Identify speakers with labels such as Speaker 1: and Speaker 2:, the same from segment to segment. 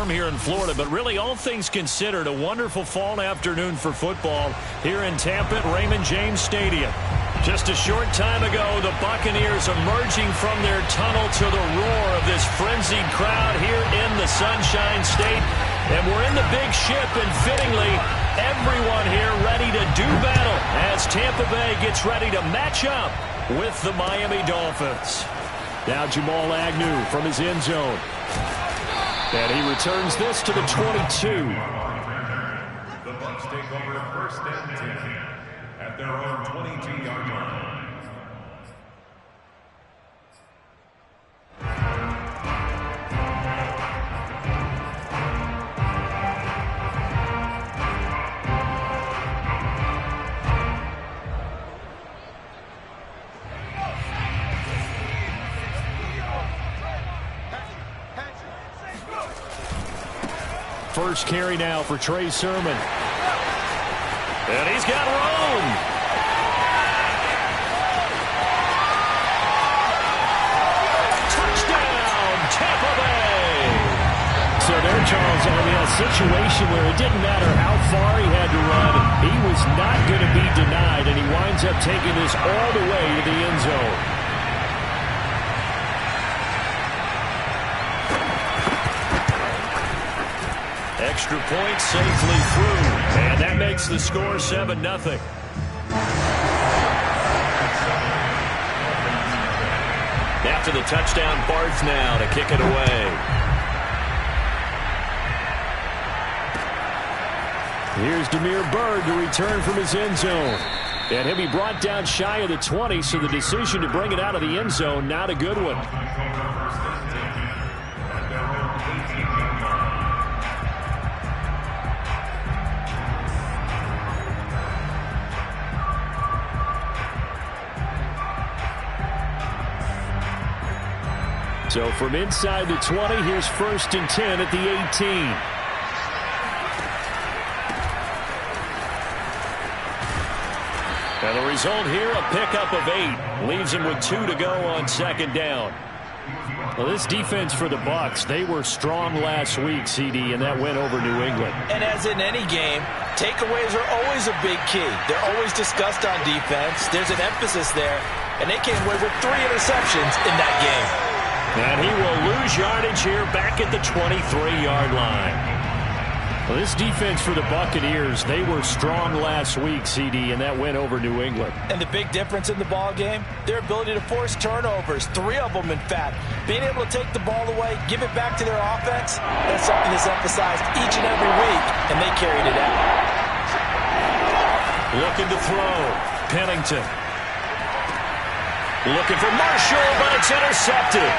Speaker 1: warm here in Florida, but really all things considered, a wonderful fall afternoon for football here in Tampa at Raymond James Stadium. Just a short time ago, the Buccaneers emerging from their tunnel to the roar of this frenzied crowd here in the Sunshine State. And we're in the big ship, and fittingly, everyone here ready to do battle as Tampa Bay gets ready to match up with the Miami Dolphins. Now Jamal Agnew from his end zone. And he returns this to the 22.
Speaker 2: The Bucs take over first and 10 at their own 22-yard line.
Speaker 1: First carry now for Trey Sermon. And he's got room. Touchdown, Tampa Bay.
Speaker 3: So there, Charles, on a situation where it didn't matter how far he had to run, he was not going to be denied, and he winds up taking this all the way to the end zone.
Speaker 1: Extra point safely through, and that makes the score 7-0. After the touchdown, Barth now to kick it away.
Speaker 3: Here's Damiere Byrd to return from his end zone. And he'll be brought down shy of the 20, so the decision to bring it out of the end zone, not a good one. So from inside the 20, here's first and 10 at the 18.
Speaker 1: And the result here, a pickup of 8. Leaves him with 2 to go on second down.
Speaker 3: Well, this defense for the Bucs, they were strong last week, CD, and that went over New England.
Speaker 4: And as in any game, takeaways are always a big key. They're always discussed on defense. There's an emphasis there, and they came away with 3 interceptions in that game.
Speaker 1: And he will lose yardage here back at the 23-yard line.
Speaker 3: Well, this defense for the Buccaneers, they were strong last week, CD, and that went over New England.
Speaker 4: And the big difference in the ball game, their ability to force turnovers, 3 of them, in fact. Being able to take the ball away, give it back to their offense, that's something that's emphasized each and every week, and they carried it out.
Speaker 1: Looking to throw. Pennington. Looking for Marshall, but it's intercepted.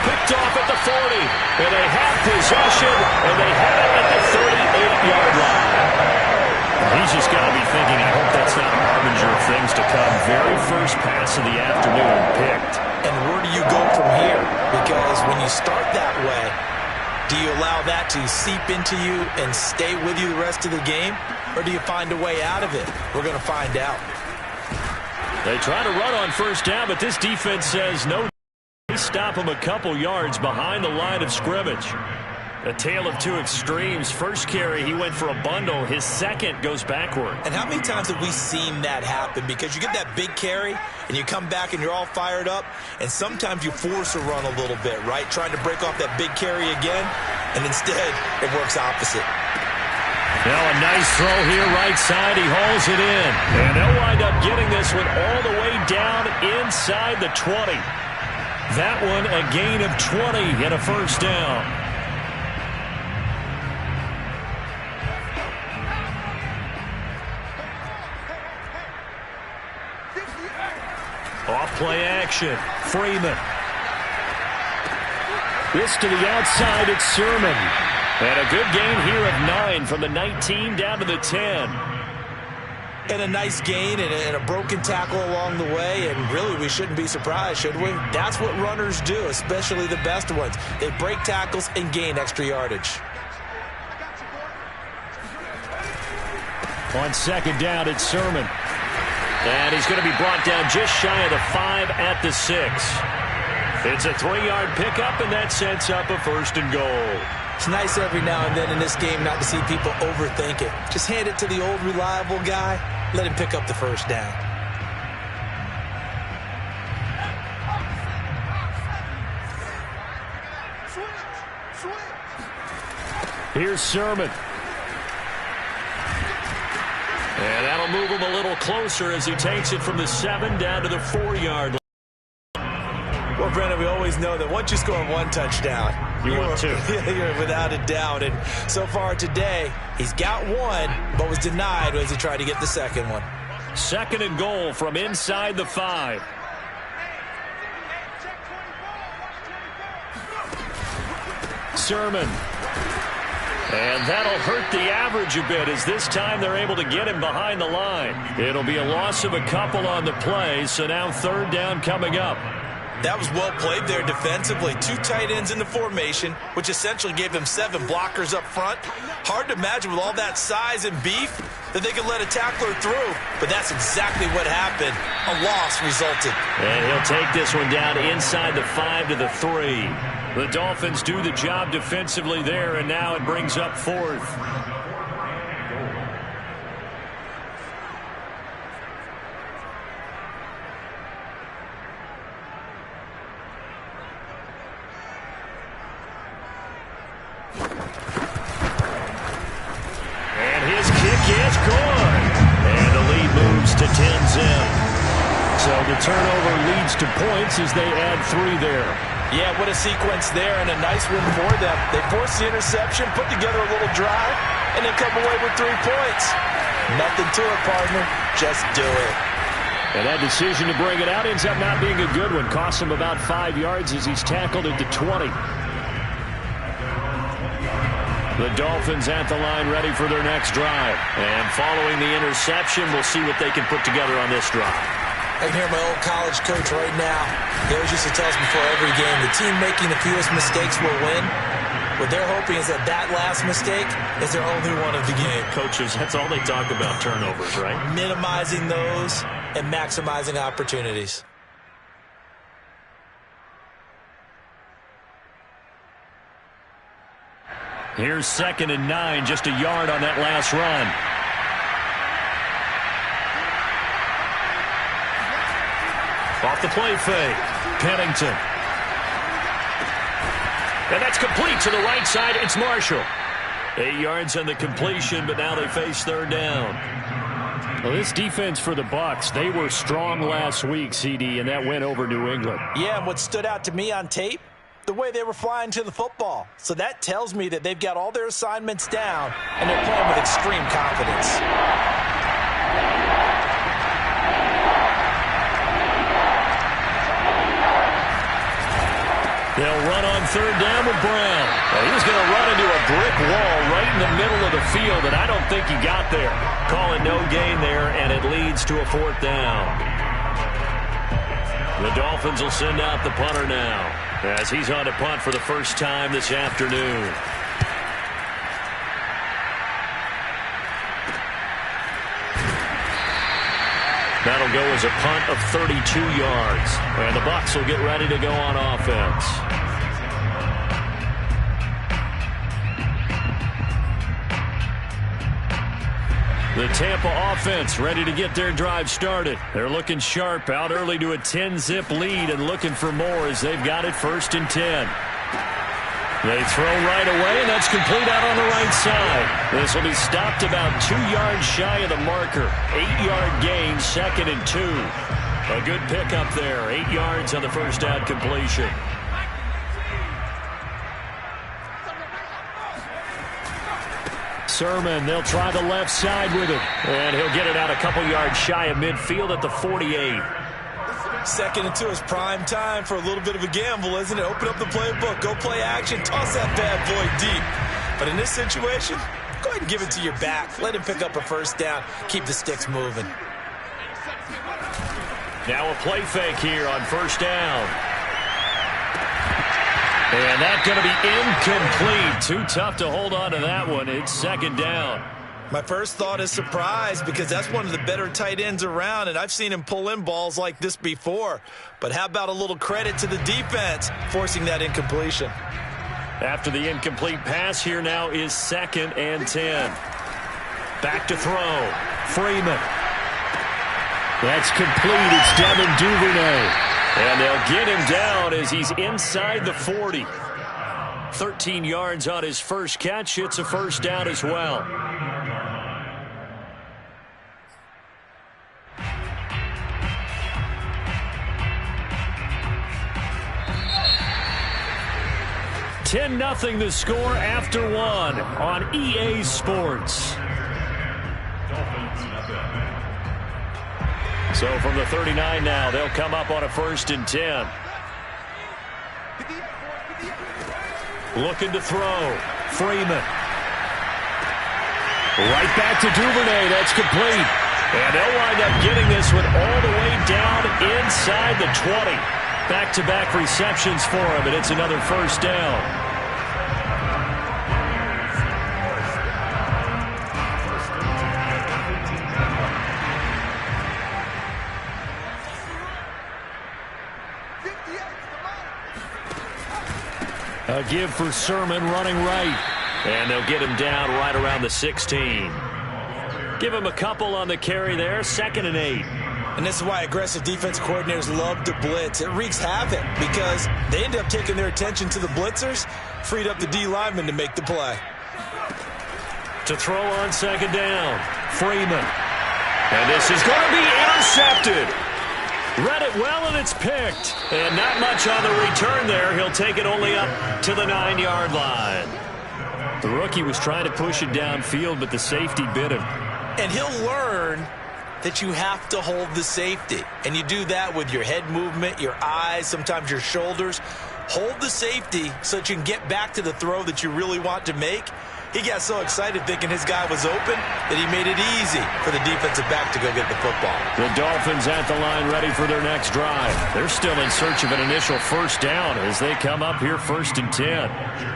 Speaker 1: Picked off at the 40, and they have possession, and they have it at the 38-yard line.
Speaker 3: He's just got to be thinking, I hope that's not a harbinger of things to come. Very first pass of the afternoon picked.
Speaker 4: And where do you go from here? Because when you start that way, do you allow that to seep into you and stay with you the rest of the game? Or do you find a way out of it? We're going to find out.
Speaker 1: They try to run on first down, but this defense says no. They stop him a couple yards behind the line of scrimmage. A tale of two extremes. First carry, he went for a bundle. His second goes backward.
Speaker 4: And how many times have we seen that happen? Because you get that big carry, and you come back and you're all fired up, and sometimes you force a run a little bit, right? Trying to break off that big carry again, and instead it works opposite.
Speaker 1: Now a nice throw here, right side. He hauls it in. And they'll wind up getting this one all the way down inside the 20. That one a gain of 20 and a first down. Off play action. Freeman.
Speaker 3: This to the outside, it's Sermon.
Speaker 1: And a good gain here of 9 from the 19 down to the 10.
Speaker 4: And a nice gain and a broken tackle along the way, and really we shouldn't be surprised, should we? That's what runners do, especially the best ones. They break tackles and gain extra yardage.
Speaker 3: On second down, it's Sermon.
Speaker 1: And he's going to be brought down just shy of the 5 at the 6. It's a 3-yard pickup, and that sets up a first and goal.
Speaker 4: It's nice every now and then in this game not to see people overthink it. Just hand it to the old reliable guy. Let him pick up the first down.
Speaker 3: Here's Sermon.
Speaker 1: And that'll move him a little closer as he takes it from the 7 down to the 4-yard line.
Speaker 4: Well, Brennan, we always know that once you score one touchdown,
Speaker 1: want two.
Speaker 4: You're without a doubt. And so far today, he's got one, but was denied as he tried to get the second one.
Speaker 1: 2nd and goal from inside the 5. Sermon. And that'll hurt the average a bit as this time they're able to get him behind the line. It'll be a loss of a couple on the play, so now 3rd down coming up.
Speaker 4: That was well played there defensively. 2 tight ends in the formation, which essentially gave them 7 blockers up front. Hard to imagine with all that size and beef that they could let a tackler through, but that's exactly what happened. A loss resulted.
Speaker 1: And he'll take this one down inside the 5 to the 3. The Dolphins do the job defensively there, and now it brings up 4th. And his kick is good. And the lead moves to 10-zip.
Speaker 3: So the turnover leads to points as they add 3 there.
Speaker 4: Yeah, what a sequence there, and a nice win for them. They forced the interception, put together a little drive, and then come away with 3 points. Nothing to it, partner. Just do it.
Speaker 3: And that decision to bring it out ends up not being a good one. Costs him about 5 yards as he's tackled at the 20.
Speaker 1: The Dolphins at the line ready for their next drive. And following the interception, we'll see what they can put together on this drive.
Speaker 4: I can hear my old college coach right now. He always used to tell us before every game, the team making the fewest mistakes will win. What they're hoping is that that last mistake is their only one of the game.
Speaker 1: Coaches, that's all they talk about, turnovers, right?
Speaker 4: Minimizing those and maximizing opportunities.
Speaker 1: Here's 2nd and 9, just a yard on that last run. Off the play fake, Pennington. And that's complete to the right side. It's Marshall. 8 yards on the completion, but now they face 3rd down.
Speaker 3: Well, this defense for the Bucs, they were strong last week, CD, and that went over New England.
Speaker 4: Yeah, and what stood out to me on tape, the way they were flying to the football. So that tells me that they've got all their assignments down, and they're playing with extreme confidence.
Speaker 1: They'll run on 3rd down with Brown. Well, he was going to run into a brick wall right in the middle of the field, and I don't think he got there. Call it no gain there, and it leads to a 4th down. The Dolphins will send out the punter now, as he's on to punt for the first time this afternoon. That'll go as a punt of 32 yards. And the Bucs will get ready to go on offense. The Tampa offense ready to get their drive started. They're looking sharp, out early to a 10-zip lead and looking for more as they've got it 1st and 10. They throw right away, and that's complete out on the right side. This will be stopped about 2 yards shy of the marker. 8-yard gain, 2nd and 2. A good pickup there, 8 yards on the first down completion.
Speaker 3: Sermon, they'll try the left side with it.
Speaker 1: And he'll get it out a couple yards shy of midfield at the 48.
Speaker 4: 2nd and 2 is prime time for a little bit of a gamble, isn't it? Open up the playbook, go play action, toss that bad boy deep. But in this situation, go ahead and give it to your back. Let him pick up a 1st down. Keep the sticks moving.
Speaker 1: Now a play fake here on 1st down. And that's going to be incomplete. Too tough to hold on to that one. It's 2nd down.
Speaker 4: My first thought is surprise because that's one of the better tight ends around, and I've seen him pull in balls like this before. But how about a little credit to the defense forcing that incompletion?
Speaker 1: After the incomplete pass, here now is 2nd and 10. Back to throw. Freeman.
Speaker 3: That's complete. It's Devin Duvernay.
Speaker 1: And they'll get him down as he's inside the 40. 13 yards on his first catch. It's a first down as well. $10-0 the score after 1 on EA Sports. So from the 39 now, they'll come up on a 1st and 10. Looking to throw. Freeman. Right back to Duvernay. That's complete. And they'll wind up getting this one all the way down inside the 20. Back-to-back receptions for him, and it's another first down. A give for Sermon running right. And they'll get him down right around the 16. Give him a couple on the carry there. 2nd and 8.
Speaker 4: And this is why aggressive defense coordinators love to blitz. It wreaks havoc because they end up taking their attention to the blitzers, freed up the D lineman to make the play.
Speaker 1: To throw on 2nd down. Freeman. And this is going to be intercepted. Read it well, and it's picked. And not much on the return there. He'll take it only up to the 9-yard line. The rookie was trying to push it downfield, but the safety bit him.
Speaker 4: And he'll learn that you have to hold the safety. And you do that with your head movement, your eyes, sometimes your shoulders. Hold the safety so that you can get back to the throw that you really want to make. He got so excited thinking his guy was open that he made it easy for the defensive back to go get the football.
Speaker 1: The Dolphins at the line ready for their next drive. They're still in search of an initial first down as they come up here 1st and 10.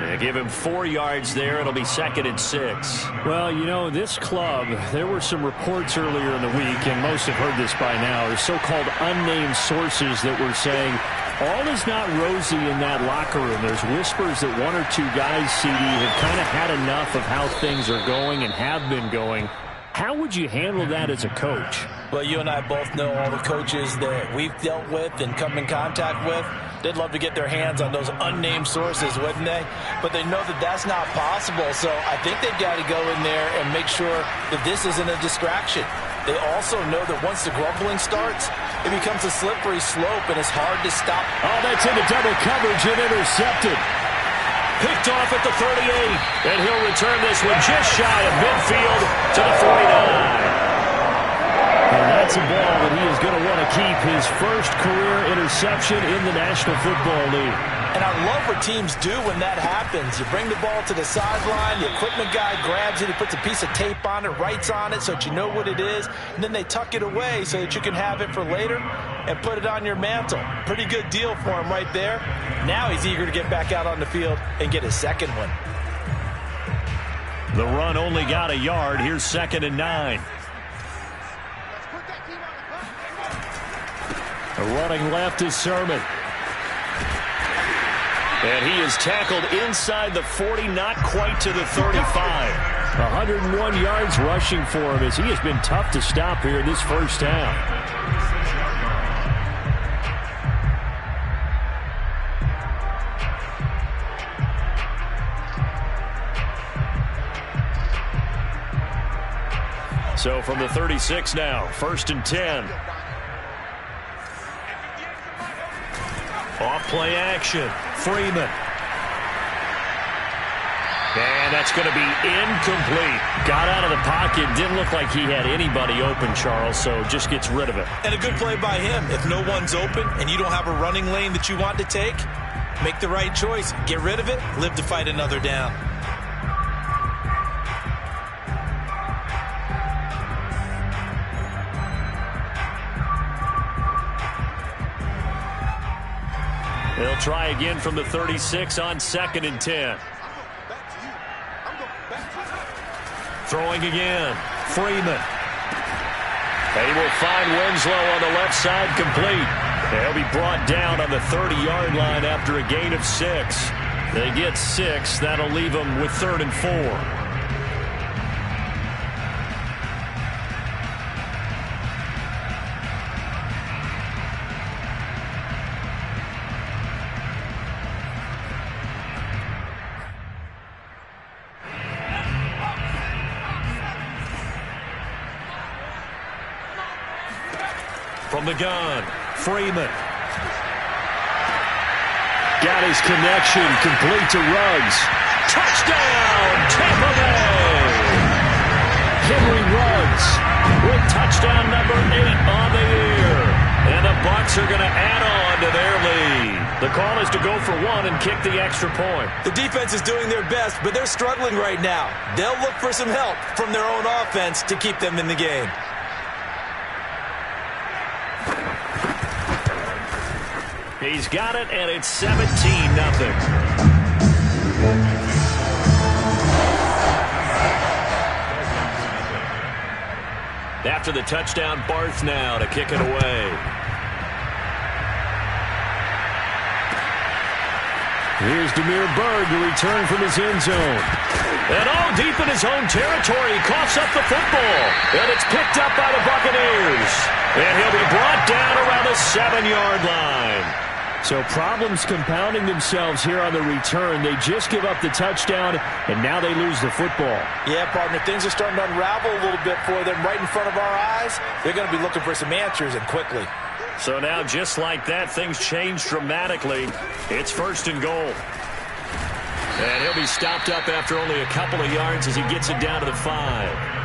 Speaker 1: They give him 4 yards there. It'll be 2nd and 6.
Speaker 3: Well, you know, this club, there were some reports earlier in the week, and most have heard this by now, are so-called unnamed sources that were saying all is not rosy in that locker room. There's whispers that 1 or 2 guys, CD, have kind of had enough of how things are going and have been going. How would you handle that as a coach?
Speaker 4: Well, you and I both know all the coaches that we've dealt with and come in contact with. They'd love to get their hands on those unnamed sources, wouldn't they? But they know that that's not possible, so I think they've got to go in there and make sure that this isn't a distraction. They also know that once the grumbling starts, it becomes a slippery slope, and it's hard to stop.
Speaker 3: Oh, that's into double coverage and intercepted.
Speaker 1: Picked off at the 38, and he'll return this one just shy of midfield to the 49.
Speaker 3: And that's a ball that he is going to want to keep, his first career interception in the National Football League.
Speaker 4: And I love what teams do when that happens. You bring the ball to the sideline, the equipment guy grabs it, he puts a piece of tape on it, writes on it so that you know what it is, and then they tuck it away so that you can have it for later and put it on your mantle. Pretty good deal for him right there. Now he's eager to get back out on the field and get his second one.
Speaker 1: The run only got a yard. Here's 2nd and 9. Running left is Sermon. And he is tackled inside the 40, not quite to the 35.
Speaker 3: 101 yards rushing for him as he has been tough to stop here in this first half.
Speaker 1: So from the 36 now, 1st and 10. Off play action. Freeman. And that's going to be incomplete. Got out of the pocket. Didn't look like he had anybody open, Charles, so just gets rid of it.
Speaker 4: And a good play by him. If no one's open and you don't have a running lane that you want to take, make the right choice. Get rid of it. Live to fight another down.
Speaker 1: They'll try again from the 36 on 2nd and 10. Throwing again. Freeman. They will find Winslow on the left side, complete. They'll be brought down on the 30-yard line after a gain of 6. They get 6. That'll leave them with 3rd and 4. From the gun, Freeman.
Speaker 3: Got his connection, complete to Ruggs.
Speaker 1: Touchdown, Tampa Bay!
Speaker 3: Henry Ruggs
Speaker 1: With touchdown number 8 on the year. And the Bucs are going to add on to their lead. The call is to go for 1 and kick the extra point.
Speaker 4: The defense is doing their best, but they're struggling right now. They'll look for some help from their own offense to keep them in the game.
Speaker 1: He's got it, and it's 17-0. After the touchdown, Barth now to kick it away.
Speaker 3: Here's Demir Berg to return from his end zone.
Speaker 1: And all deep in his own territory, he coughs up the football. And it's picked up by the Buccaneers. And he'll be brought down around the 7-yard line.
Speaker 3: So problems compounding themselves here on the return. They just give up the touchdown, and now they lose the football.
Speaker 4: Yeah, partner, things are starting to unravel a little bit for them right in front of our eyes. They're going to be looking for some answers, and quickly.
Speaker 1: So now, just like that, things change dramatically. It's 1st and goal. And he'll be stopped up after only a couple of yards as he gets it down to the 5.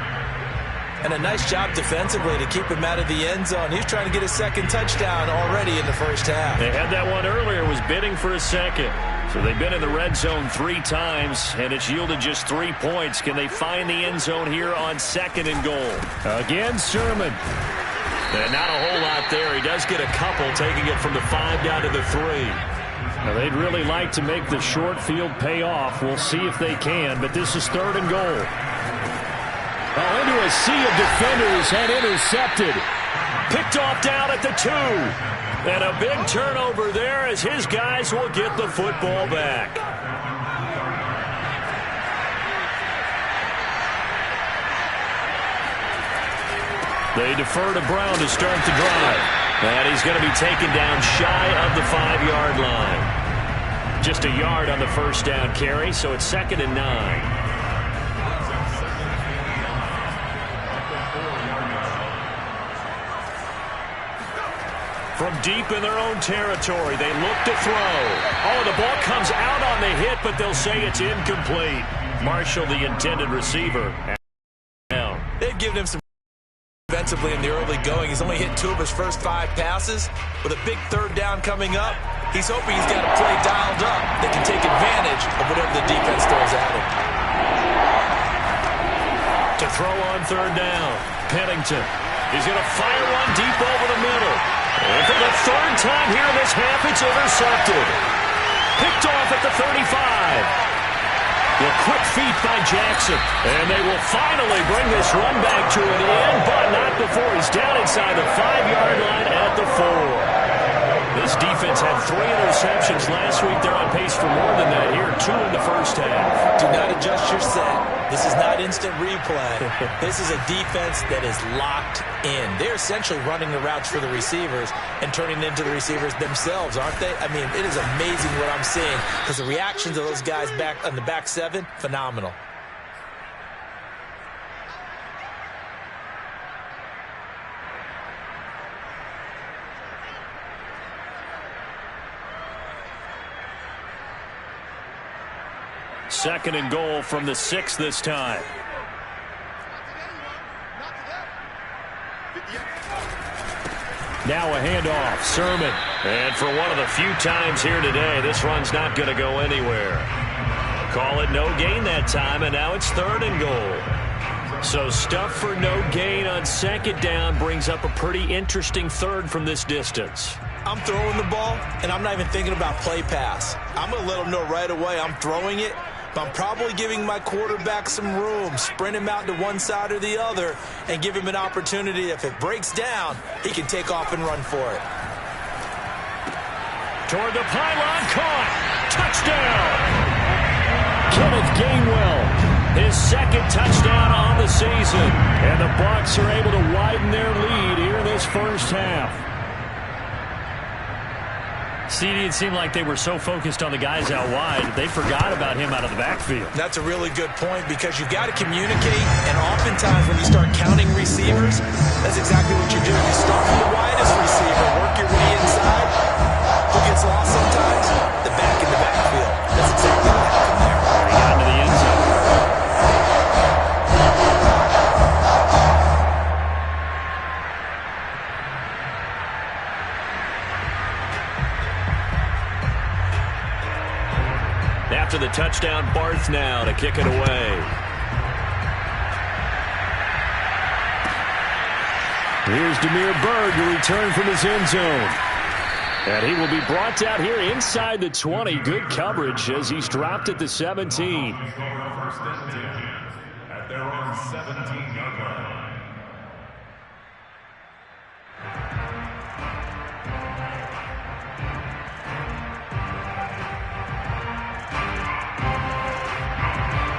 Speaker 4: And a nice job defensively to keep him out of the end zone. He's trying to get his 2nd touchdown already in the first half.
Speaker 1: They had that one earlier, was bidding for a 2nd. So they've been in the red zone 3 times, and it's yielded just 3 points. Can they find the end zone here on 2nd and goal?
Speaker 3: Again, Sherman.
Speaker 1: And not a whole lot there. He does get a couple, taking it from the 5 down to the 3.
Speaker 3: Now, they'd really like to make the short field pay off. We'll see if they can, but this is 3rd and goal. Oh, into a sea of defenders and intercepted.
Speaker 1: Picked off down at the 2. And a big turnover there as his guys will get the football back. They defer to Brown to start the drive. And he's going to be taken down shy of the 5-yard line. Just a yard on the first down carry, so it's 2nd and 9. From deep in their own territory, they look to throw. Oh, the ball comes out on the hit, but they'll say it's incomplete. Marshall, the intended receiver.
Speaker 4: They've given him some defensively in the early going. He's only hit 2 of his first 5 passes. With a big 3rd down coming up, he's hoping he's got a play dialed up that can take advantage of whatever the defense throws at him.
Speaker 1: To throw on 3rd down, Pennington. He's going to fire one deep over the middle. And for the 3rd time here in this half, it's intercepted. Picked off at the 35. The quick feet by Jackson. And they will finally bring this run back to an end, but not before he's down inside the 5-yard line at the 4. This defense had 3 interceptions last week. They're on pace for more than that here. 2 in the first half.
Speaker 4: Do not adjust your set. This is not instant replay. This is a defense that is locked in. They're essentially running the routes for the receivers and turning it into the receivers themselves, aren't they? I mean, it is amazing what I'm seeing because the reactions of those guys back on the back 7, phenomenal.
Speaker 1: Second and goal from the 6 this time. Now a handoff, Sermon. And for one of the few times here today, this run's not going to go anywhere. Call it no gain that time, and now it's 3rd and goal. So stuff for no gain on 2nd down brings up a pretty interesting 3rd from this distance.
Speaker 4: I'm throwing the ball, and I'm not even thinking about play pass. I'm going to let them know right away I'm throwing it, but I'm probably giving my quarterback some room, sprint him out to one side or the other, and give him an opportunity. If it breaks down, he can take off and run for it.
Speaker 1: Toward the pylon, caught. Touchdown.
Speaker 3: Kenneth Gainwell, his second touchdown on the season. And the Bucs are able to widen their lead here in this first half.
Speaker 1: CD, it seemed like they were so focused on the guys out wide, they forgot about him out of the backfield.
Speaker 4: That's a really good point because you've got to communicate, and oftentimes when you start counting receivers, that's exactly what you're doing. You start from the widest receiver, work your way inside. Who gets lost sometimes? The back in the backfield. That's exactly what happened there.
Speaker 1: He got into the end zone. After the touchdown, Barth now to kick it away.
Speaker 3: Here's Damiere Byrd to return from his end zone. And he will be brought down here inside the 20. Good coverage as he's dropped at the 17.
Speaker 2: At their own 17-yard line.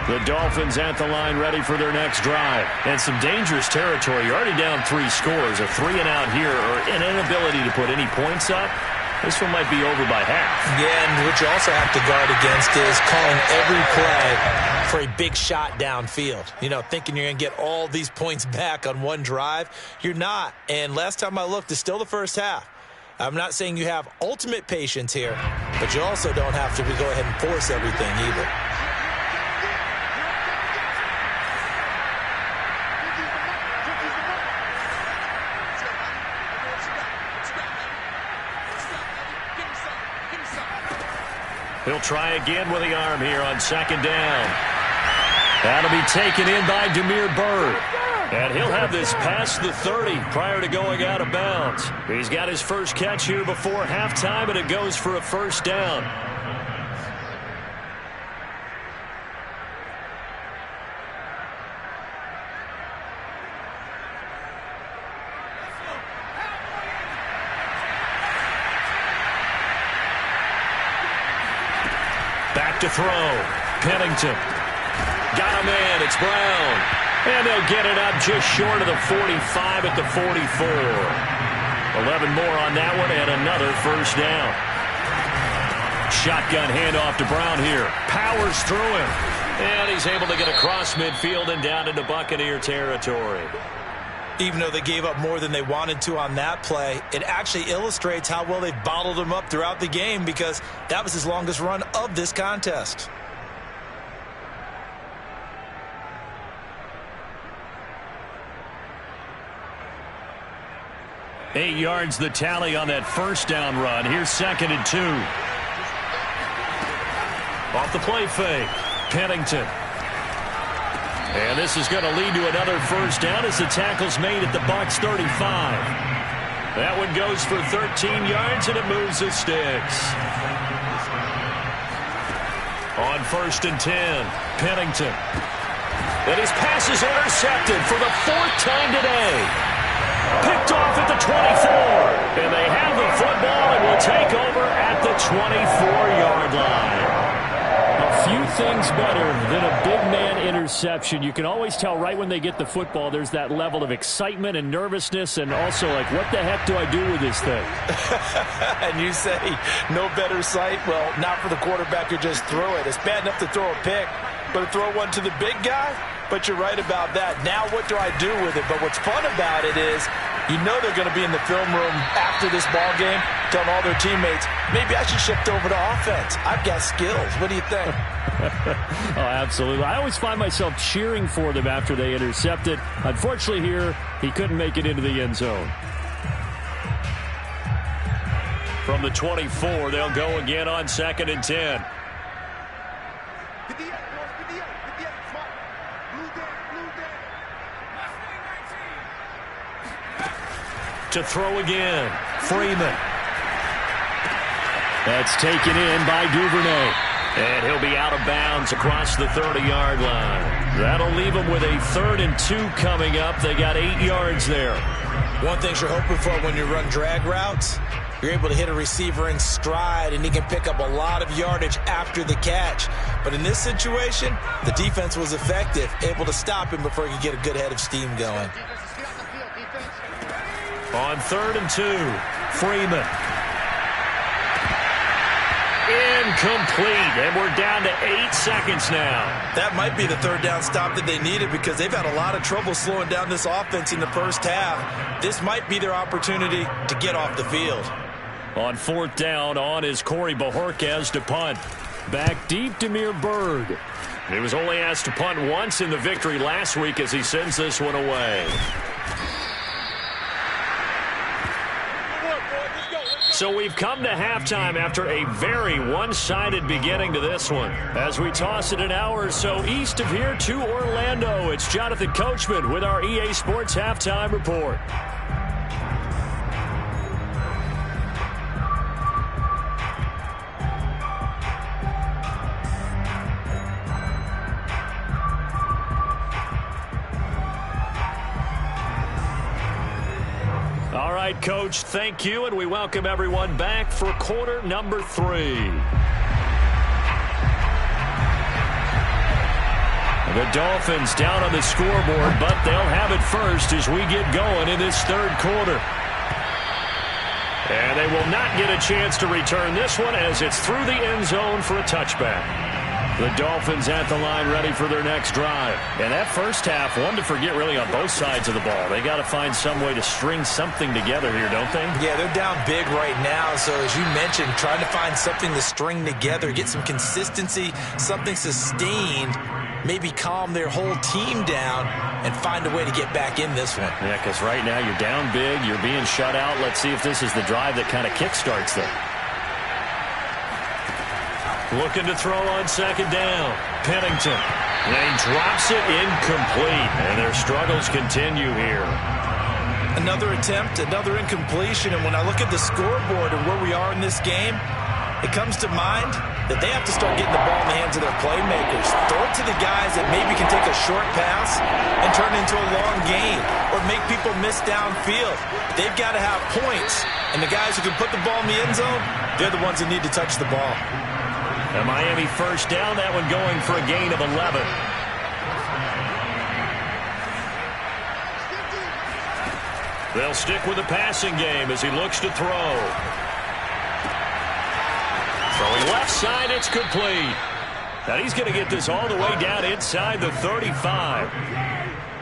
Speaker 3: The Dolphins at the line ready for their next drive.
Speaker 1: And some dangerous territory. You're already down 3 scores. A 3-and-out here or an inability to put any points up. This one might be over by half.
Speaker 4: Yeah, and what you also have to guard against is calling every play for a big shot downfield. You know, thinking you're going to get all these points back on one drive. You're not. And last time I looked, it's still the first half. I'm not saying you have ultimate patience here, but you also don't have to go ahead and force everything either.
Speaker 1: He'll try again with the arm here on second down. That'll be taken in by Damiere Byrd. And he'll have this past the 30 prior to going out of bounds. He's got his first catch here before halftime, and it goes for a first down. Back to throw. Pennington. Got a man. It's Brown. And they'll get it up just short of the 45 at the 44. 11 more on that one and another first down. Shotgun handoff to Brown here. Powers through him. And he's able to get across midfield and down into Buccaneer territory.
Speaker 4: Even though they gave up more than they wanted to on that play, it actually illustrates how well they've bottled them up throughout the game because that was his longest run of this contest.
Speaker 1: Eight yards the tally on that first down run. Here's 2nd and 2. Off the play fake. Pennington. And this is going to lead to another first down as the tackle's made at the Bucs 35. That one goes for 13 yards and it moves the sticks. On 1st and 10, Pennington. And his pass is intercepted for the 4th time today. Picked off at the 24. And they have the football and will take over at the 24-yard line.
Speaker 3: A few things better than a big man interception. You can always tell right when they get the football, there's that level of excitement and nervousness and also like, what the heck do I do with this thing?
Speaker 4: And you say, no better sight? Well, not for the quarterback who just threw it. It's bad enough to throw a pick, but to throw one to the big guy? But you're right about that. Now what do I do with it? But what's fun about it is you know they're going to be in the film room after this ball game telling all their teammates, maybe I should shift over to offense. I've got skills. What do you think?
Speaker 3: Oh, absolutely. I always find myself cheering for them after they intercept it. Unfortunately here, he couldn't make it into the end zone.
Speaker 1: From the 24, they'll go again on 2nd and 10. To throw again, Freeman.
Speaker 3: That's taken in by Duvernay.
Speaker 1: And he'll be out of bounds across the 30-yard line. That'll leave them with a 3rd and 2 coming up. They got 8 yards there.
Speaker 4: One thing you're hoping for when you run drag routes, you're able to hit a receiver in stride, and he can pick up a lot of yardage after the catch. But in this situation, the defense was effective, able to stop him before he could get a good head of steam going.
Speaker 1: On 3rd and 2, Freeman. Incomplete, and we're down to 8 seconds now.
Speaker 4: That might be the third down stop that they needed because they've had a lot of trouble slowing down this offense in the first half. This might be their opportunity to get off the field.
Speaker 1: On 4th down, on is Corey Bojorquez to punt.
Speaker 3: Back deep, Demir Bird.
Speaker 1: He was only asked to punt once in the victory last week as he sends this one away. So we've come to halftime after a very one-sided beginning to this one. As we toss it an hour or so east of here to Orlando, it's Jonathan Coachman with our EA Sports Halftime Report. All right, Coach, thank you, and we welcome everyone back for quarter number 3. The Dolphins down on the scoreboard, but they'll have it first as we get going in this 3rd quarter. And they will not get a chance to return this one as it's through the end zone for a touchback. The Dolphins at the line ready for their next drive. And that first half, one to forget really on both sides of the ball. They got to find some way to string something together here, don't they?
Speaker 4: Yeah, they're down big right now. So as you mentioned, trying to find something to string together, get some consistency, something sustained, maybe calm their whole team down and find a way to get back in this one.
Speaker 1: Yeah, because right now you're down big, you're being shut out. Let's see if this is the drive that kind of kickstarts them. Looking to throw on 2nd down. Pennington. And he drops it incomplete. And their struggles continue here.
Speaker 4: Another attempt, another incompletion. And when I look at the scoreboard and where we are in this game, it comes to mind that they have to start getting the ball in the hands of their playmakers. Throw it to the guys that maybe can take a short pass and turn it into a long gain or make people miss downfield. They've got to have points. And the guys who can put the ball in the end zone, they're the ones that need to touch the ball.
Speaker 1: A Miami first down, that one going for a gain of 11. They'll stick with the passing game as he looks to throw. Throwing left side, it's complete. Now he's going to get this all the way down inside the 35.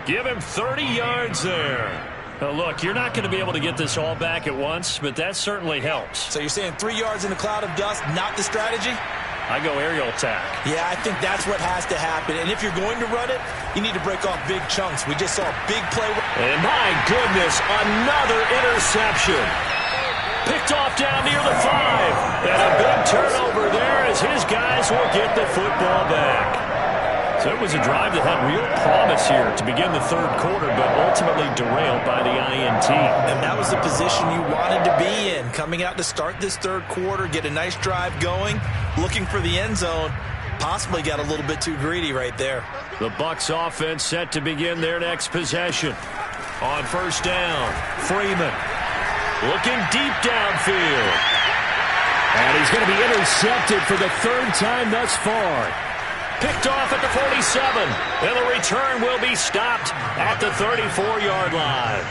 Speaker 1: Give him 30 yards there. Now look, you're not going to be able to get this all back at once, but that certainly helps.
Speaker 4: So you're saying 3 yards in a cloud of dust, not the strategy?
Speaker 1: I go aerial attack.
Speaker 4: Yeah, I think that's what has to happen. And if you're going to run it, you need to break off big chunks. We just saw a big play.
Speaker 1: And my goodness, another interception. Picked off down near the 5. And a big turnover there as his guys will get the football back. So it was a drive that had real promise here to begin the 3rd quarter, but ultimately derailed by the INT.
Speaker 4: And that was the position you wanted to be in, coming out to start this 3rd quarter, get a nice drive going, looking for the end zone. Possibly got a little bit too greedy right there.
Speaker 1: The Bucs offense set to begin their next possession. On 1st down, Freeman looking deep downfield.
Speaker 3: And he's going to be intercepted for the 3rd time thus far.
Speaker 1: Picked off at the 47, and the return will be stopped at the 34-yard line.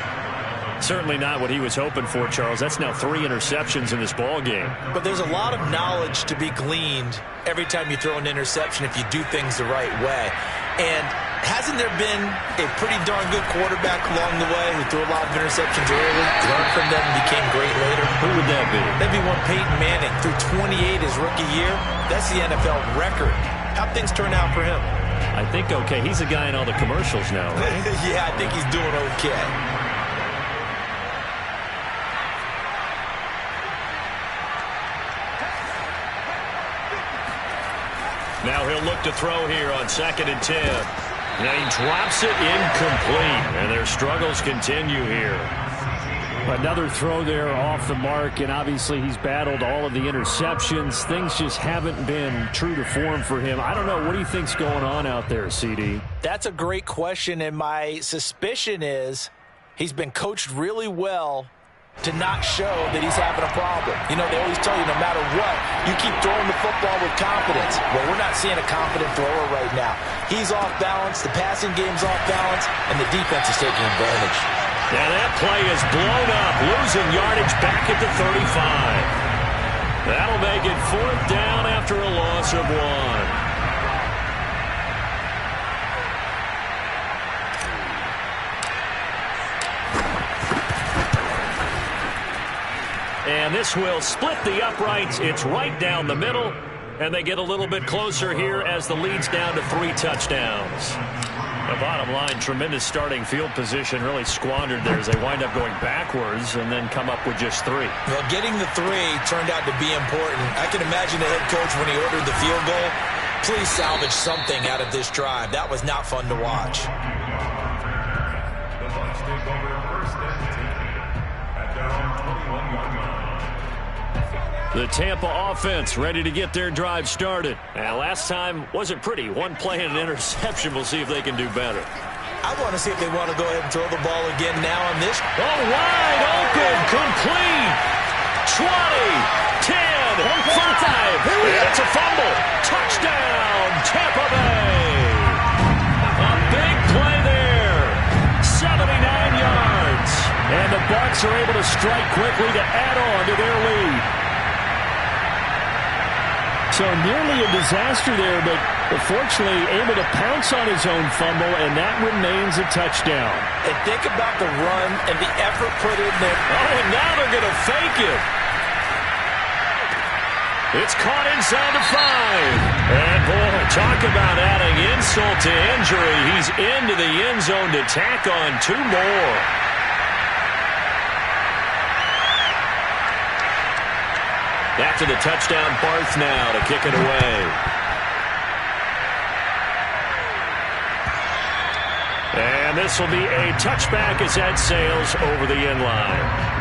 Speaker 1: Certainly not what he was hoping for, Charles. That's now 3 interceptions in this ball game.
Speaker 4: But there's a lot of knowledge to be gleaned every time you throw an interception if you do things the right way. And hasn't there been a pretty darn good quarterback along the way who threw a lot of interceptions early, learned from them, and became great later?
Speaker 1: Who would that be?
Speaker 4: That'd be one Peyton Manning. Threw 28 his rookie year. That's the NFL record. How'd things turn out for him?
Speaker 1: I think okay. He's a guy in all the commercials now, right?
Speaker 4: Yeah, I think he's doing okay.
Speaker 1: Now he'll look to throw here on 2nd and 10. Now he drops it incomplete, and their struggles continue here.
Speaker 3: Another throw there off the mark, and obviously he's battled all of the interceptions. Things just haven't been true to form for him. I don't know. What do you think's going on out there, CD?
Speaker 4: That's a great question, and my suspicion is He's been coached really well to not show that he's having a problem. You know, they always tell you no matter what, you keep throwing the football with confidence. Well, we're not seeing a confident thrower right now. He's off balance, the passing game's off balance, and the defense is taking advantage.
Speaker 1: Yeah, that play is blown up, losing yardage back at the 35. That'll make it 4th down after a loss of 1. And this will split the uprights. It's right down the middle. And they get a little bit closer here as the lead's down to 3 touchdowns. The bottom line, tremendous starting field position, really squandered there as they wind up going backwards and then come up with just 3.
Speaker 4: Well, getting the 3 turned out to be important. I can imagine the head coach when he ordered the field goal. Please salvage something out of this drive. That was not fun to watch.
Speaker 2: The Bucs take over 1st and 10 at their own 21-yard line.
Speaker 1: The Tampa offense ready to get their drive started. And last time wasn't pretty. 1 play and an interception. We'll see if they can do better.
Speaker 4: I want to see if they want to go ahead and throw the ball again now on this.
Speaker 1: Oh, wide open, complete. 20, 10, 5. It's a fumble. Touchdown, Tampa Bay. A big play there. 79 yards. And the Bucs are able to strike quickly to add on to their lead.
Speaker 3: So nearly a disaster there, but fortunately able to pounce on his own fumble, and that remains a touchdown.
Speaker 4: And think about the run and the effort put in there.
Speaker 1: Oh, and now they're going to fake it. It's caught inside the 5. And, boy, talk about adding insult to injury. He's into the end zone to tack on 2 more. After the touchdown, Barth now to kick it away. And this will be a touchback as that sails over the end line.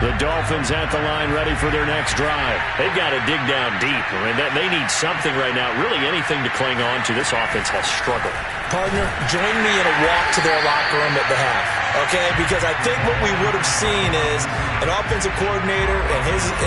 Speaker 1: The Dolphins at the line ready for their next drive. They've got to dig down deep. I mean, they need something right now, really anything to cling on to. This offense has struggled.
Speaker 4: Partner, join me in a walk to their locker room at the half, okay? Because I think what we would have seen is an offensive coordinator and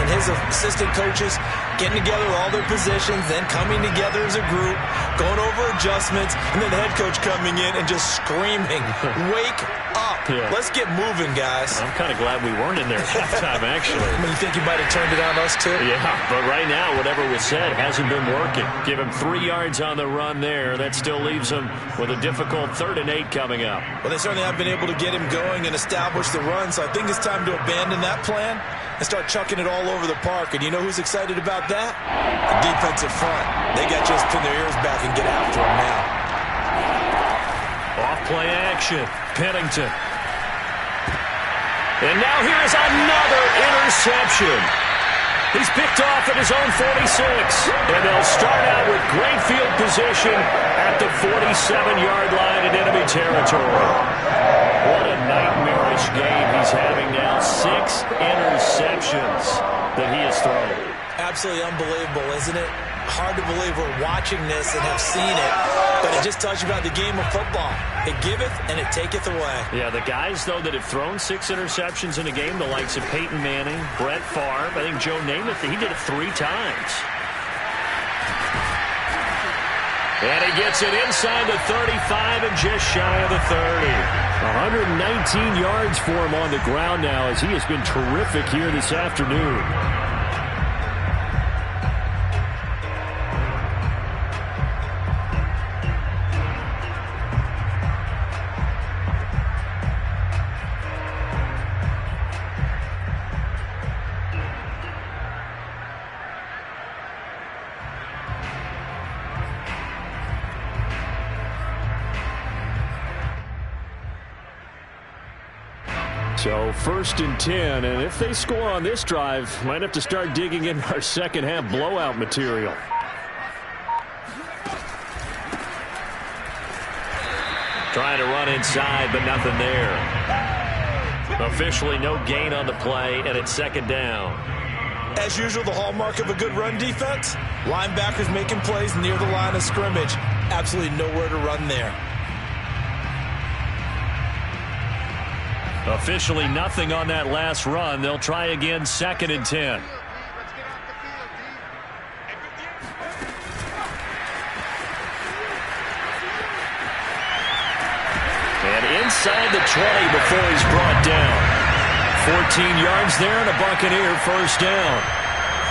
Speaker 4: his assistant coaches getting together all their positions, then coming together as a group, going over adjustments, and then the head coach coming in and just screaming, wake up. Yeah. Let's get moving, guys.
Speaker 1: I'm kind of glad we weren't in there at halftime, actually.
Speaker 4: I mean, you think you might have turned it on us, too?
Speaker 1: Yeah, but right now, whatever was said hasn't been working. Give him 3 yards on the run there. That still leaves him with a difficult 3rd and 8 coming up.
Speaker 4: Well, they certainly have been able to get him going and establish the run, so I think it's time to abandon that plan and start chucking it all over the park. And you know who's excited about that? The defensive front. They got just pin their ears back and get after him now.
Speaker 1: Off-play action. Pennington. And now here is another interception. He's picked off at his own 46. And they'll start out with great field position at the 47-yard line in enemy territory. What a nightmarish game he's having now. 6 interceptions that he has thrown.
Speaker 4: Absolutely unbelievable, isn't it? Hard to believe we're watching this and have seen it, but it just tells you about the game of football. It giveth and it taketh away.
Speaker 1: Yeah, the guys, though, that have thrown 6 interceptions in a game, the likes of Peyton Manning, Brett Favre, I think Joe Namath, he did it 3 times. And he gets it inside the 35 and just shy of the 30.
Speaker 3: 119 yards for him on the ground now as he has been terrific here this afternoon. So 1st and 10, and if they score on this drive, might have to start digging in our second half blowout material.
Speaker 1: Trying to run inside, but nothing there. Officially no gain on the play, and it's 2nd down.
Speaker 4: As usual, the hallmark of a good run defense, linebackers making plays near the line of scrimmage. Absolutely nowhere to run there.
Speaker 1: Officially nothing on that last run. They'll try again, 2nd and 10. And inside the 20 before he's brought down. 14 yards there and a Buccaneer first down.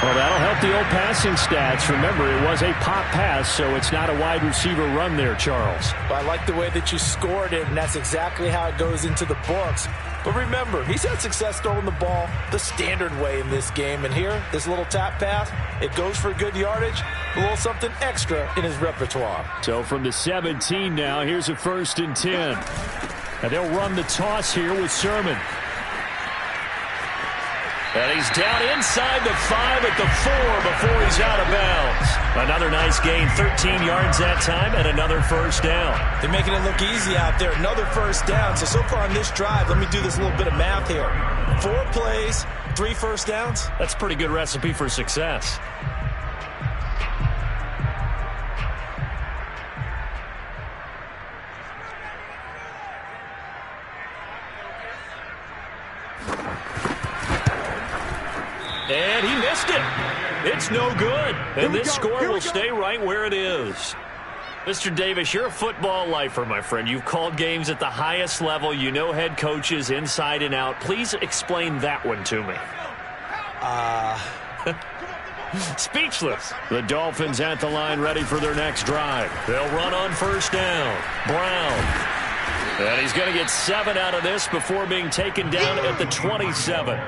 Speaker 1: Well, that'll help the old passing stats. Remember, it was a pop pass, so it's not a wide receiver run there, Charles.
Speaker 4: I like the way that you scored it, and that's exactly how it goes into the books. But remember, he's had success throwing the ball the standard way in this game. And here, this little tap pass, it goes for good yardage, a little something extra in his repertoire.
Speaker 3: So from the 17 now, here's a 1st and 10. And they'll run the toss here with Sermon.
Speaker 1: And he's down inside the 5 at the 4 before he's out of bounds. Another nice gain, 13 yards that time, and another first down.
Speaker 4: They're making it look easy out there. Another first down. So far on this drive, let me do this little bit of math here. 4 plays, 3 first downs.
Speaker 1: That's a pretty good recipe for success. And he missed it. It's no good. And this score will stay right where it is. Mr. Davis, you're a football lifer, my friend. You've called games at the highest level. You know head coaches inside and out. Please explain that one to me. Speechless. The Dolphins at the line ready for their next drive. They'll run on first down. Brown. And he's going to get 7 out of this before being taken down at the 27.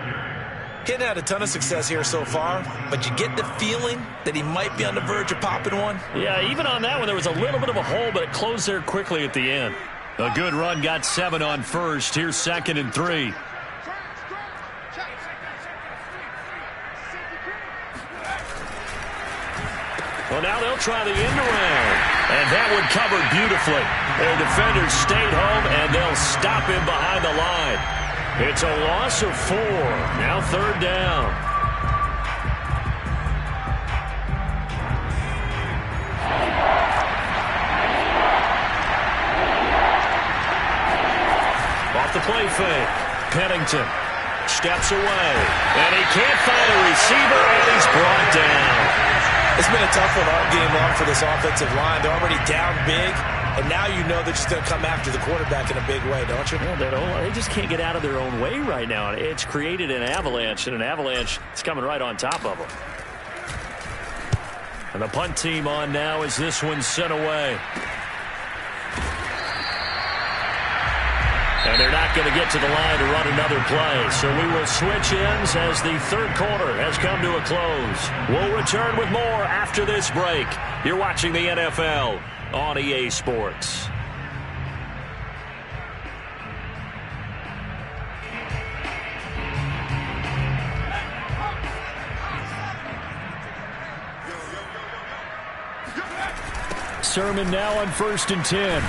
Speaker 4: Hadn't had a ton of success here so far, but you get the feeling that he might be on the verge of popping one.
Speaker 1: Yeah, even on that one, there was a little bit of a hole, but it closed there quickly at the end. A good run got 7 on first. Here's 2nd and 3. Well, now they'll try the end around. And that one covered beautifully. Their defenders stayed home, and they'll stop him behind the line. It's a loss of 4. Now 3rd down. Off the play fake. Pennington steps away. And he can't find a receiver, and he's brought down.
Speaker 4: It's been a tough one all game long for this offensive line. They're already down big. And now you know they're just going to come after the quarterback in a big way, don't you?
Speaker 1: Yeah, they just can't get out of their own way right now. It's created an avalanche, and an avalanche is coming right on top of them. And the punt team on now as this one's sent away. And they're not going to get to the line to run another play. So we will switch ends as the 3rd quarter has come to a close. We'll return with more after this break. You're watching the NFL on EA Sports. Sermon now on 1st and 10.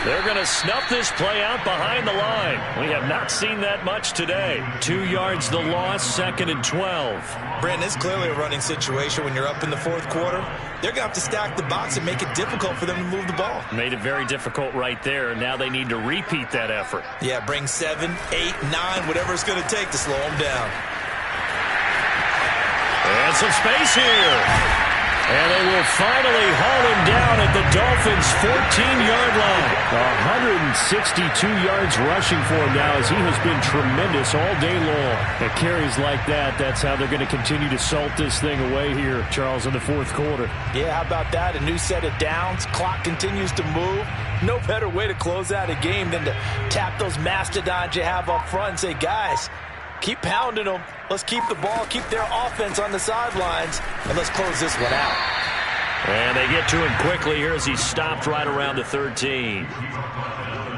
Speaker 1: They're going to snuff this play out behind the line. We have not seen that much today. 2 yards the loss, 2nd and 12.
Speaker 4: Brandon, it's clearly a running situation when you're up in the 4th quarter. They're going to have to stack the box and make it difficult for them to move the ball.
Speaker 1: Made it very difficult right there. Now they need to repeat that effort.
Speaker 4: Yeah, bring 7, 8, 9, whatever it's going to take to slow them down.
Speaker 1: And some space here. And they will finally haul him down at the Dolphins' 14-yard line. 162 yards rushing for him now as he has been tremendous all day long. And carries like that, that's how they're going to continue to salt this thing away here, Charles, in the 4th quarter.
Speaker 4: Yeah, how about that? A new set of downs. Clock continues to move. No better way to close out a game than to tap those mastodons you have up front and say, guys, keep pounding them. Let's keep the ball, keep their offense on the sidelines, and let's close this one out.
Speaker 1: And they get to him quickly here as he stopped right around the 13.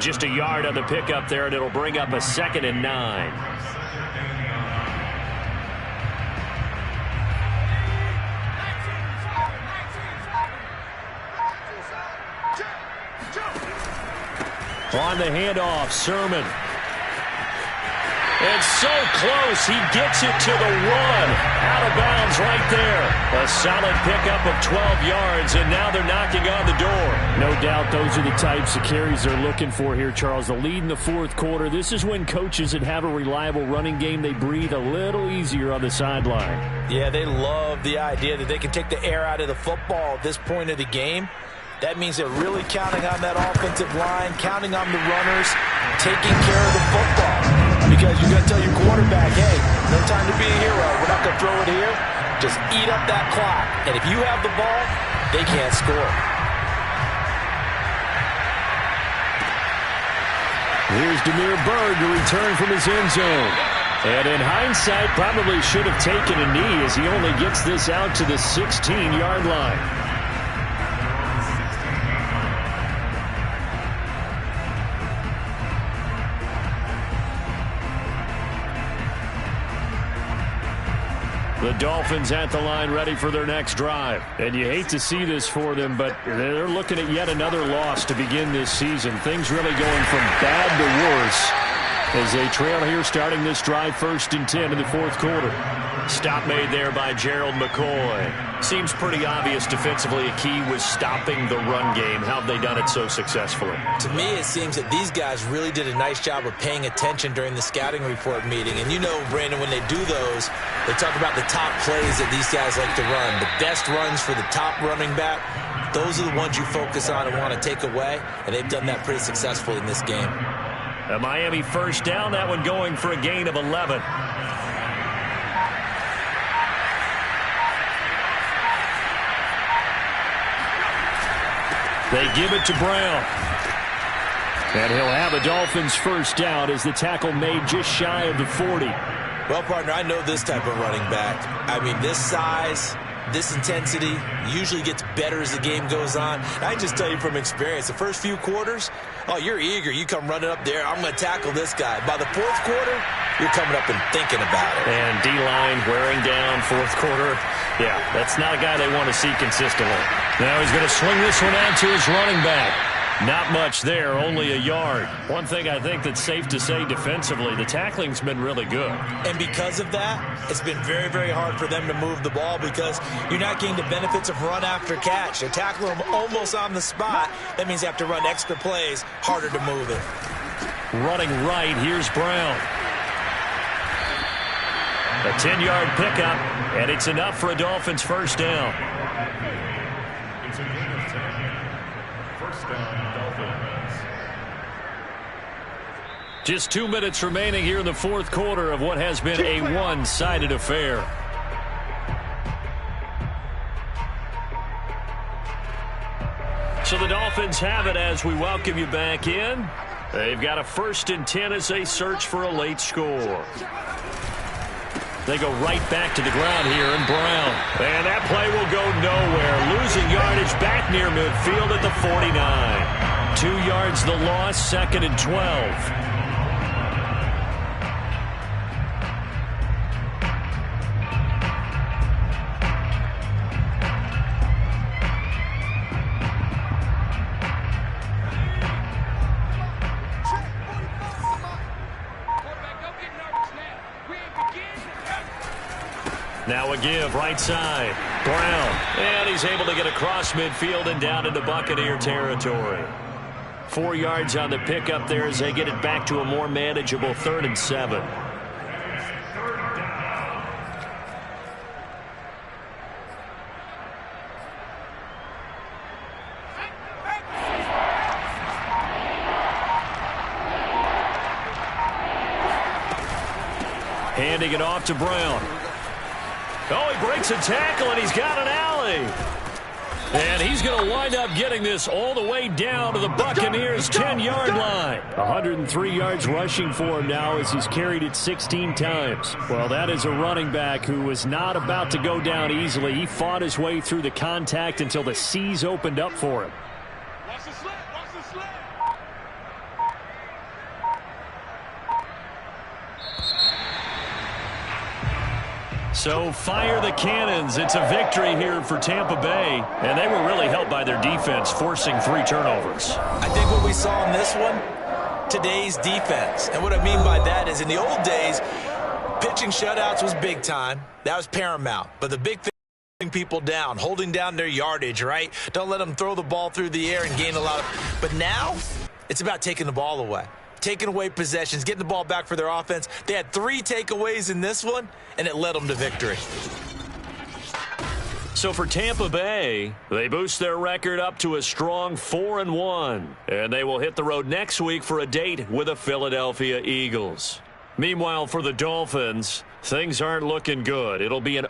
Speaker 1: Just a yard on the pickup there, and it'll bring up a 2nd and 9. On the handoff, Sermon. It's so close. He gets it to the 1. Out of bounds right there. A solid pickup of 12 yards, and now they're knocking on the door.
Speaker 3: No doubt those are the types of carries they're looking for here, Charles. The lead in the fourth quarter. This is when coaches that have a reliable running game, they breathe a little easier on the sideline.
Speaker 4: Yeah, they love the idea that they can take the air out of the football at this point of the game. That means they're really counting on that offensive line, counting on the runners, taking care of the football. Because you're going to tell your quarterback, hey, no time to be a hero. We're not going to throw it here. Just eat up that clock. And if you have the ball, they can't score.
Speaker 3: Here's Demir Bird to return from his end zone. And in hindsight, probably should have taken a knee as he only gets this out to the 16-yard line. The Dolphins at the line ready for their next drive. And you hate to see this for them, but they're looking at yet another loss to begin this season. Things really going from bad to worse as they trail here starting this drive 1st and 10 in the fourth quarter.
Speaker 1: Stop made there by Gerald McCoy. Seems pretty obvious defensively a key was stopping the run game. How have they done it so successfully?
Speaker 4: To me, it seems that these guys really did a nice job of paying attention during the scouting report meeting. And you know, Brandon, when they do those, they talk about the top plays that these guys like to run. The best runs for the top running back, those are the ones you focus on and want to take away. And they've done that pretty successfully in this game.
Speaker 1: A Miami first down, that one going for a gain of 11. They give it to Brown. And he'll have a Dolphins first down as the tackle made just shy of the 40.
Speaker 4: Well, partner, I know this type of running back. I mean, this size, this intensity usually gets better as the game goes on. I can just tell you from experience, the first few quarters, oh, you're eager. You come running up there, I'm going to tackle this guy. By the fourth quarter, you're coming up and thinking about it.
Speaker 1: And D-line wearing down fourth quarter. Yeah, that's not a guy they want to see consistently. Now he's going to swing this one out to his running back. Not much there, only a yard. One thing I think that's safe to say defensively, the tackling's been really good.
Speaker 4: And because of that, it's been very, very hard for them to move the ball because you're not getting the benefits of run after catch. They tackle them almost on the spot. That means you have to run extra plays, harder to move it.
Speaker 1: Running right, here's Brown. A 10-yard pickup, and it's enough for a Dolphins first down.
Speaker 2: It's a gain of 10. First down, Dolphins.
Speaker 1: Just 2 minutes remaining here in the fourth quarter of what has been a one-sided affair. So the Dolphins have it as we welcome you back in. They've got a 1st and 10 as they search for a late score. They go right back to the ground here, and Brown. And that play will go nowhere. Losing yardage back near midfield at the 49. 2 yards the loss, 2nd and 12. Now a give, right side. Brown. And he's able to get across midfield and down into Buccaneer territory. 4 yards on the pickup there as they get it back to a more manageable 3rd and 7. Handing it off to Brown. Oh, he breaks a tackle, and he's got an alley. And he's going to wind up getting this all the way down to the Buccaneers' 10-yard line. 103 yards rushing for him now as he's carried it 16 times. Well, that is a running back who was not about to go down easily. He fought his way through the contact until the seas opened up for him.
Speaker 5: Watch the slip, watch the slip.
Speaker 1: So fire the cannons. It's a victory here for Tampa Bay. And they were really helped by their defense, forcing 3 turnovers.
Speaker 4: I think what we saw in this one, today's defense. And what I mean by that is in the old days, pitching shutouts was big time. That was paramount. But the big thing, people down, holding down their yardage, right? Don't let them throw the ball through the air and gain a lot of. But now it's about taking the ball away, taking away possessions, getting the ball back for their offense. They had 3 takeaways in this one, and it led them to victory.
Speaker 1: So for Tampa Bay, they boost their record up to a strong 4-1. And they will hit the road next week for a date with the Philadelphia Eagles. Meanwhile, for the Dolphins, things aren't looking good. It'll be an